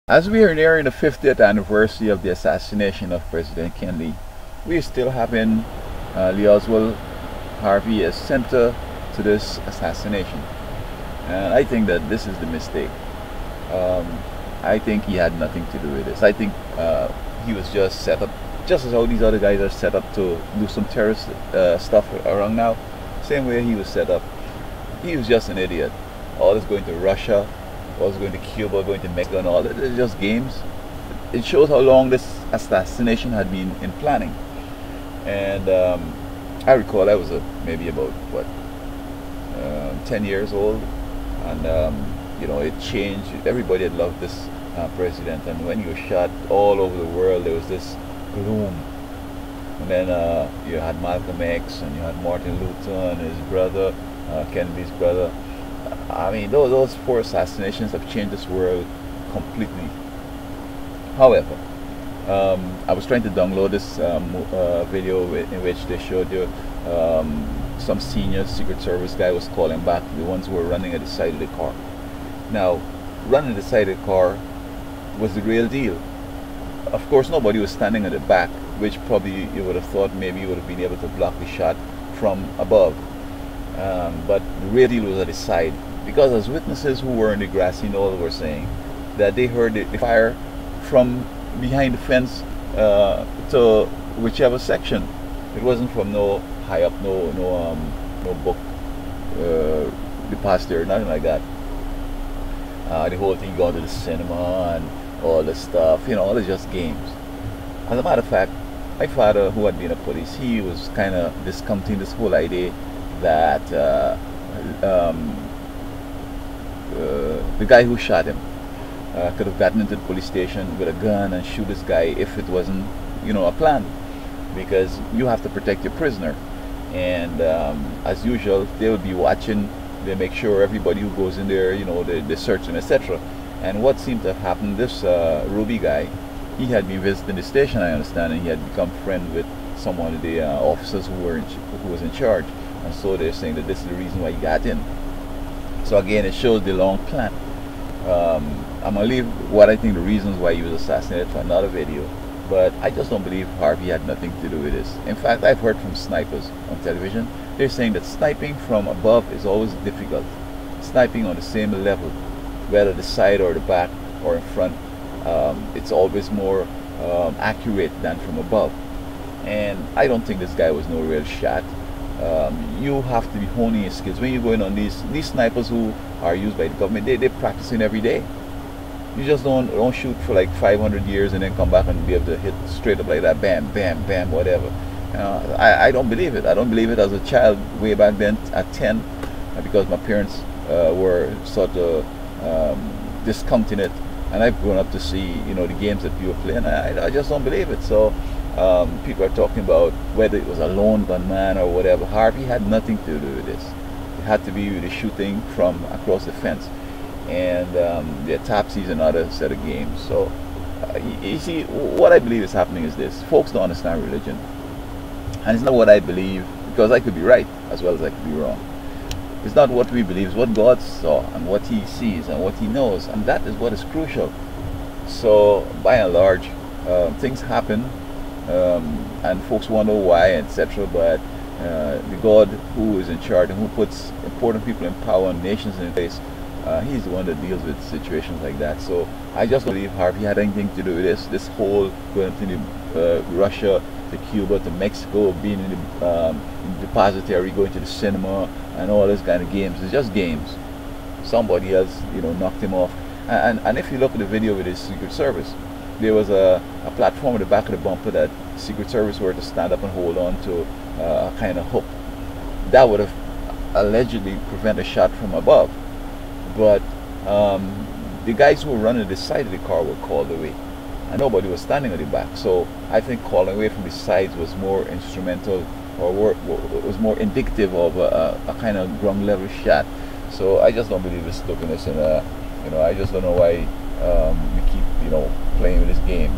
As we are nearing the 50th anniversary of the assassination of President Kennedy, we are still having Lee Oswald Harvey as center to this assassination. And I think that this is the mistake. I think he had nothing to do with this. I think he was just set up, just as all these other guys are set up to do some terrorist stuff around now. Same way he was set up. He was just an idiot. All is going to Russia, all is going to Cuba, going to Mexico and all that. It's just games. It shows how long this assassination had been in planning. And I recall I was maybe about, 10 years old. And you know, it changed. Everybody had loved this president, and when he was shot all over the world, there was this gloom. And then you had Malcolm X, and you had Martin Luther and his brother, Kennedy's brother. I mean, those four assassinations have changed this world completely. However, I was trying to download this video in which they showed you some senior Secret Service guy was calling back the ones who were running at the side of the car. Now, running at the side of the car was the real deal. Of course, nobody was standing at the back, which probably you would have thought maybe you would have been able to block the shot from above. But the real deal was at the side, because as witnesses who were in the grassy knoll were saying that they heard the fire from behind the fence to whichever section. It wasn't from no high up, no book depository, nothing like that. The whole thing going to the cinema and all this stuff, you know, all is just games. As a matter of fact, my father, who had been a police, he was kind of discounting this whole idea that the guy who shot him could have gotten into the police station with a gun and shoot this guy if it wasn't, you know, a plan, because you have to protect your prisoner. And as usual, they would be watching. They make sure everybody who goes in there, you know, they search them, etc. And what seemed to have happened, this Ruby guy, he had been visiting the station, I understand, and he had become friends with some of the officers who was in charge. And so they're saying that this is the reason why he got in. So again, it shows the long plan. I'm going to leave what I think the reasons why he was assassinated for another video. But I just don't believe Harvey had nothing to do with this. In fact, I've heard from snipers on television, they're saying that sniping from above is always difficult. Sniping on the same level, whether the side or the back or in front, it's always more accurate than from above. And I don't think this guy was no real shot. You have to be honing your skills. When you go in on these snipers who are used by the government, they're practicing every day. You just don't shoot for like 500 years and then come back and be able to hit straight up like that, bam, bam, bam, whatever. I don't believe it. I don't believe it as a child way back then at 10, because my parents were sort of discounting it, and I've grown up to see, you know, the games that people play, and I just don't believe it. So people are talking about whether it was a lone gunman or whatever. Harvey had nothing to do with this. It had to be with the shooting from across the fence. And the autopsy is another set of games. So you see, what I believe is happening is this: folks don't understand religion, and it's not what I believe, because I could be right as well as I could be wrong. It's not what we believe; it's what God saw and what He sees and what He knows, and that is what is crucial. So by and large, things happen, and folks wonder why, etc. But the God who is in charge and who puts important people in power and nations in place, he's the one that deals with situations like that. So I just don't believe Harvey had anything to do with this whole going to Russia, to Cuba, to Mexico, being in the depository, going to the cinema, and all this kind of games. It's just games. Somebody else, you know, knocked him off. And if you look at the video with his Secret Service, there was a platform at the back of the bumper that Secret Service were to stand up and hold on to a kind of hook. That would have allegedly prevented a shot from above. But the guys who were running the side of the car were called away, and nobody was standing at the back. So I think calling away from the sides was more instrumental, or was more indicative of a kind of ground level shot. So I just don't believe this stupidness, and you know, I just don't know why we keep, you know, playing with this game.